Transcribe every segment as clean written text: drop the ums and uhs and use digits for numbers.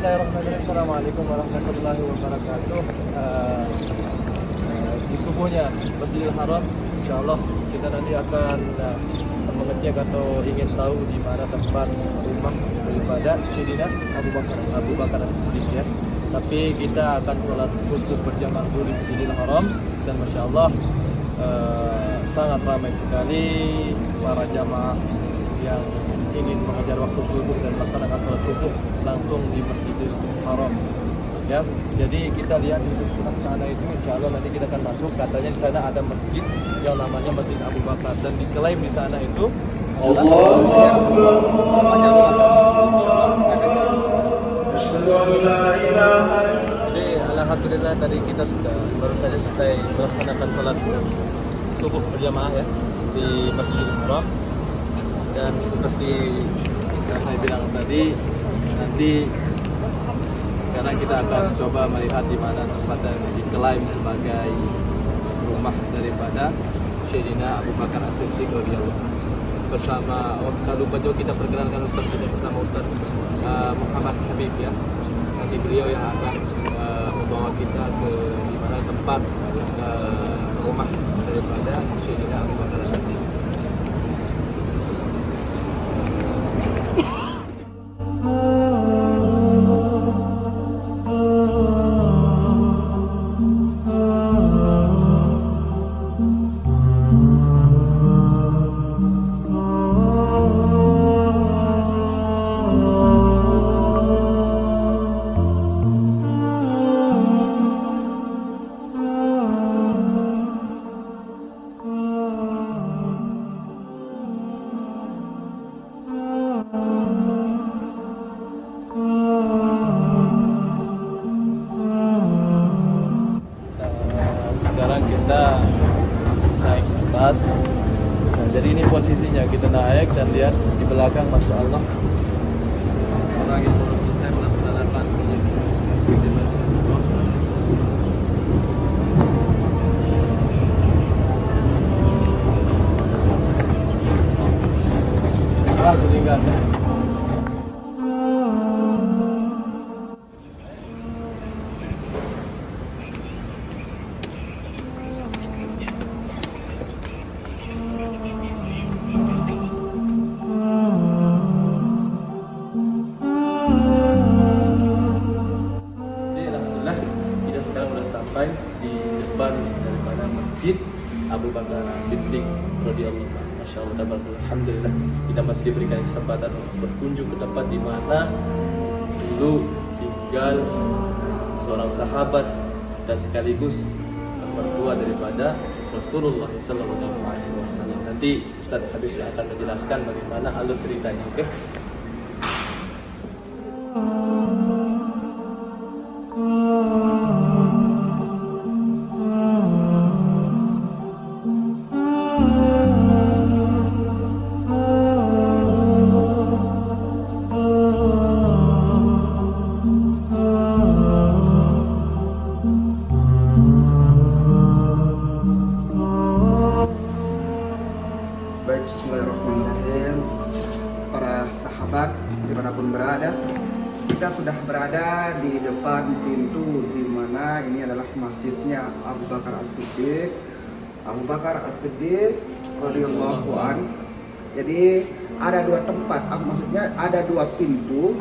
Bismillahirrahmanirrahim. Assalamualaikum warahmatullahi wabarakatuh. Di subuhnya Masjidil Haram, insyaallah kita nanti akan mengecek atau ingin tahu di mana tempat rumah daripada Sayyidina Abu Bakar As-Siddiq ya. Tapi kita akan sholat subuh berjamaah dulu di Masjidil Haram dan masya Allah sangat ramai sekali para jamaah yang ingin mengejar waktu subuh dan melaksanakan sholat subuh langsung di Masjidil Haram. Ya, jadi kita lihat di sebelah sana itu, insya Allah nanti kita akan masuk. Katanya di sana ada masjid yang namanya Masjid Abu Bakar dan diklaim di sana itu Jadi alhamdulillah tadi kita sudah baru saja selesai melaksanakan sholat subuh berjamaah ya di Masjidil Haram. Dan seperti yang saya bilang tadi, nanti sekarang kita akan coba melihat di mana tempat yang diklaim sebagai rumah daripada Sayyidina Abu Bakar As-Siddiq radhiyallahu anhu. Bersama, kalau lupa juga kita perkenalkan Ustaz kita bersama Ustaz Muhammad Habib ya. Nanti beliau yang akan membawa kita ke di mana tempat rumah daripada Sayyidina Abu Bakar As-Siddiq. Sekarang kita naik ke atas. Nah, jadi ini posisinya kita naik dan lihat di belakang, masya Allah, orang yang baru selesai melaksanakan sholat subuh di Masjidil Haram. Ketinggalan. Sampai di depan daripada Masjid Abu Bakar As-Siddiq radhiyallahu anhu. Masya Allah, alhamdulillah kita masih diberikan kesempatan untuk berkunjung ke tempat di mana dulu tinggal seorang sahabat dan sekaligus mertua daripada Rasulullah SAW. Nanti Ustaz Habib akan menjelaskan bagaimana alur ceritanya. Oke? Baik, bismillahirrahmanirrahim. Para sahabat dimanapun berada, kita sudah berada di depan pintu di mana ini adalah masjidnya Abu Bakar As-Siddiq. Abu Bakar As-Siddiq radhiyallahu an. Jadi ada dua tempat, maksudnya ada dua pintu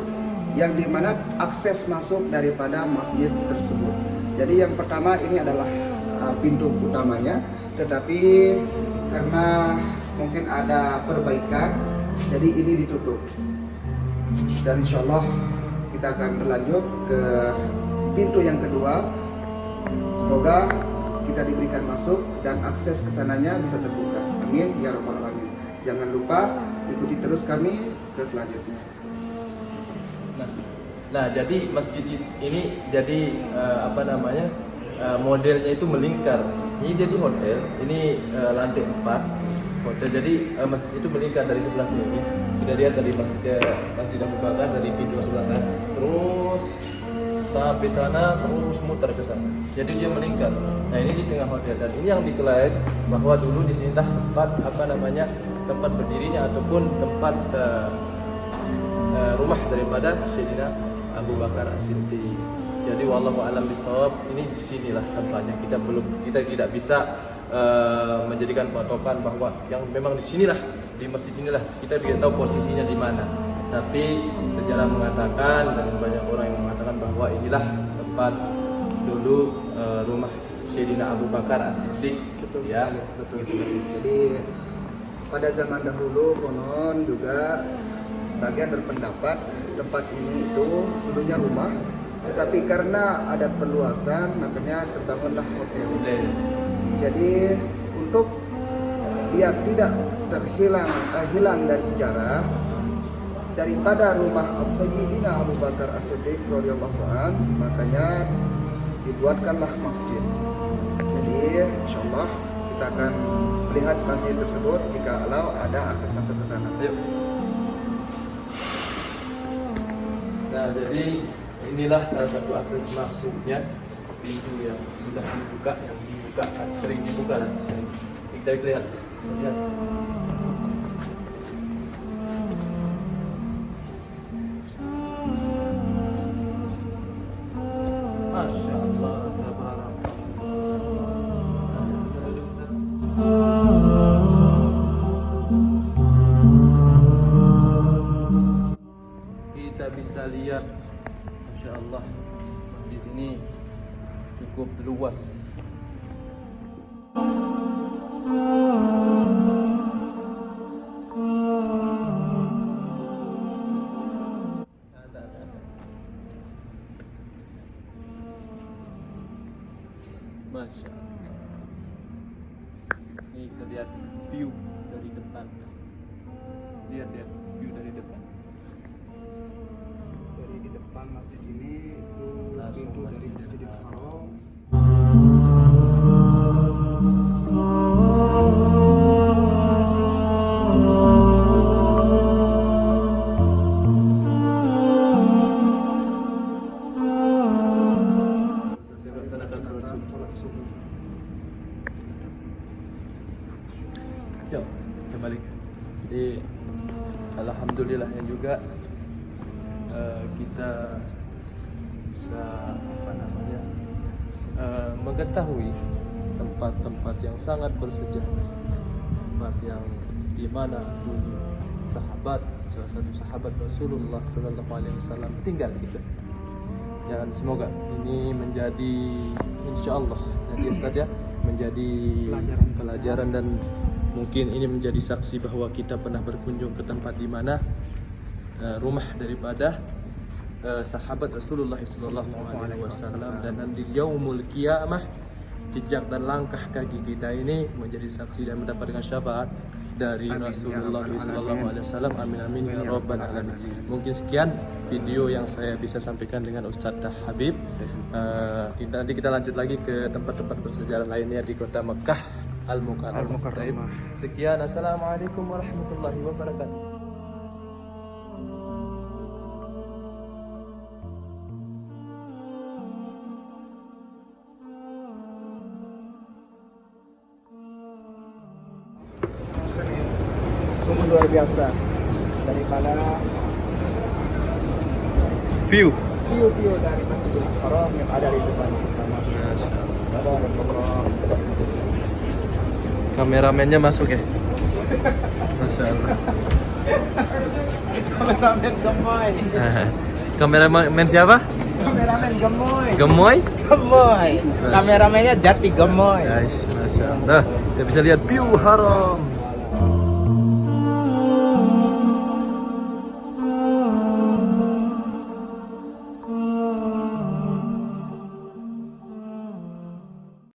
yang dimana akses masuk daripada masjid tersebut. Jadi yang pertama ini adalah pintu utamanya, tetapi karena mungkin ada perbaikan, jadi ini ditutup. Dan insya Allah kita akan berlanjut ke pintu yang kedua. Semoga kita diberikan masuk dan akses ke sananya bisa terbuka. Amin ya rabbal alamin. Jangan lupa ikuti terus kami ke selanjutnya. Nah, jadi masjid ini jadi modelnya itu melingkar. Ini jadi hotel. Ini lantai 4. Hotel. Jadi masjid itu melingkar dari sebelah sini. Kita lihat dari Masjid Abu Bakar dari pintu sebelah sana, terus sampai sana, terus muter ke sana. Jadi dia melingkar. Nah, ini di tengah hotel dan ini yang diklaim bahwa dulu di sini tempat tempat berdirinya ataupun tempat rumah daripada Sayyidina Abu Bakar As-Siddiq. Jadi wallahu a'lam bishawab, ini di sinilah tempatnya. Kita tidak bisa menjadikan patokan bahwa yang memang di sinilah, di masjid inilah, kita tidak tahu posisinya di mana. Tapi sejarah mengatakan dan banyak orang yang mengatakan bahwa inilah tempat dulu rumah Sayyidina Abu Bakar As-Siddiq. Betul Ya. sekali, betul sekali. Jadi pada zaman dahulu konon juga sebagian berpendapat tempat ini itu dulunya rumah, tetapi karena ada perluasan makanya terbangunlah hotel. Jadi untuk biar tidak hilang dari sejarah, daripada rumah Sayyidina Abu Bakar As-Siddiq radhiyallahu an, makanya dibuatkanlah masjid. Jadi insyaallah kita akan melihat masjid tersebut jika kalau ada akses masuk ke sana. Yuk. Nah, jadi inilah salah satu akses masuknya, pintu yang sudah dibuka, sering dibuka lah. Kita lihat. Masya Allah, kita bisa lihat, Masya Allah, masjid ini cukup luas. Masya Allah. Ini kita lihat view dari depan. Lihat view dari depan. Dari di depan masjid ini itu Langsung pintu dari Masjidil Masjidil Haram. Haram. Laksanakan sholat subuh. Yuk, kembali. Jadi alhamdulillahnya juga kita bisa mengetahui tempat-tempat yang sangat bersejarah, tempat yang di mana dulu salah satu sahabat Rasulullah Sallallahu Alaihi Wasallam tinggal gitu. Dan semoga ini menjadi, insya Allah, jadi Ustaz ya, menjadi pelajaran dan mungkin ini menjadi saksi bahwa kita pernah berkunjung ke tempat di mana rumah daripada sahabat Rasulullah SAW, dan nanti yaumul qiyamah jejak dan langkah kaki kita ini menjadi saksi dan mendapatkan syafaat dari Rasulullah SAW. Amin amin ya rabbal alamin. Mungkin sekian video yang saya bisa sampaikan dengan Ustadz Habib. Nanti kita lanjut lagi ke tempat-tempat bersejarah lainnya di kota Mekah Al-Mukarramah. Sekian, assalamualaikum warahmatullahi wabarakatuh. Sungguh luar biasa daripada View. view dari Masjidil Haram yang ada di depan kita. Kameramennya masuk ya? Masya Allah. Kameramen gemoy. Kameramen siapa? Kameramen gemoy. Gemoy? Gemoy. Kameramennya Jati gemoy. Guys, Masya Allah. Kita bisa lihat view haram.